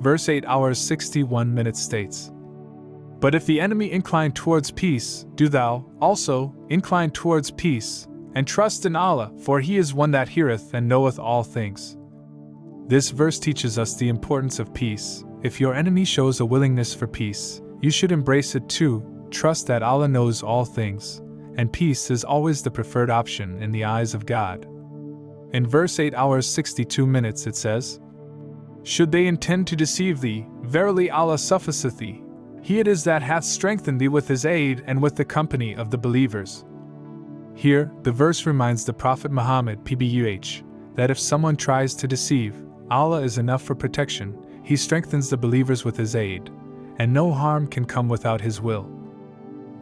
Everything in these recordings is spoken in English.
Verse 8 hours 61 minutes states, "But if the enemy incline towards peace, do thou also incline towards peace, and trust in Allah, for He is one that heareth and knoweth all things." This verse teaches us the importance of peace. If your enemy shows a willingness for peace, you should embrace it too. Trust that Allah knows all things, and peace is always the preferred option in the eyes of God. In verse 8 hours 62 minutes it says, "Should they intend to deceive thee, verily Allah sufficeth thee. He it is that hath strengthened thee with His aid and with the company of the believers." Here, the verse reminds the Prophet Muhammad PBUH that if someone tries to deceive, Allah is enough for protection. He strengthens the believers with His aid, and no harm can come without His will.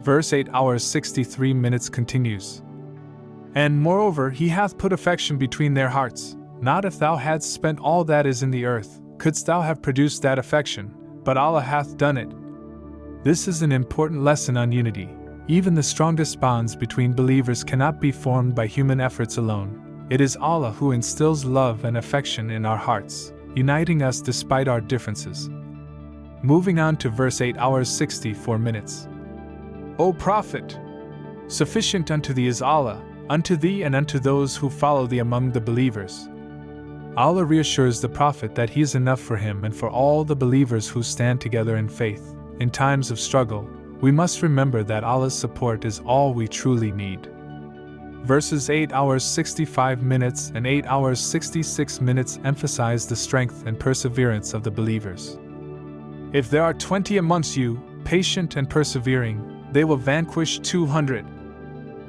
Verse 8 hours 63 minutes continues, "And moreover He hath put affection between their hearts. Not if thou hadst spent all that is in the earth, couldst thou have produced that affection, but Allah hath done it." This is an important lesson on unity. Even the strongest bonds between believers cannot be formed by human efforts alone. It is Allah who instills love and affection in our hearts, uniting us despite our differences. Moving on to verse 8 hours 64 minutes. "O Prophet, sufficient unto thee is Allah, unto thee and unto those who follow thee among the believers." Allah reassures the Prophet that He is enough for him and for all the believers who stand together in faith. In times of struggle, we must remember that Allah's support is all we truly need. Verses 8 hours 65 minutes and 8 hours 66 minutes emphasize the strength and perseverance of the believers. "If there are 20 amongst you, patient and persevering, they will vanquish 200.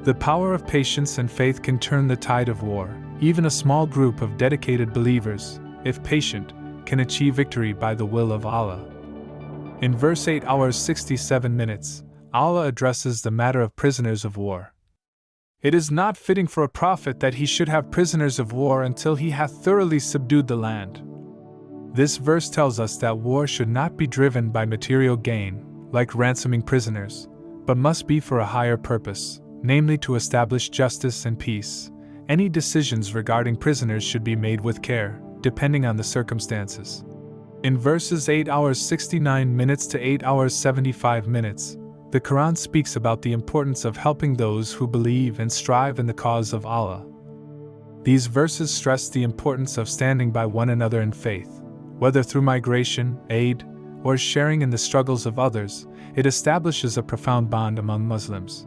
The power of patience and faith can turn the tide of war. Even a small group of dedicated believers, if patient, can achieve victory by the will of Allah. In verse 8 hours 67 minutes, Allah addresses the matter of prisoners of war. "It is not fitting for a prophet that he should have prisoners of war until he hath thoroughly subdued the land." This verse tells us that war should not be driven by material gain, like ransoming prisoners, but must be for a higher purpose, namely to establish justice and peace. Any decisions regarding prisoners should be made with care, depending on the circumstances. In verses 8 hours 69 minutes to 8 hours 75 minutes, the Quran speaks about the importance of helping those who believe and strive in the cause of Allah. These verses stress the importance of standing by one another in faith. Whether through migration, aid, or sharing in the struggles of others, it establishes a profound bond among Muslims.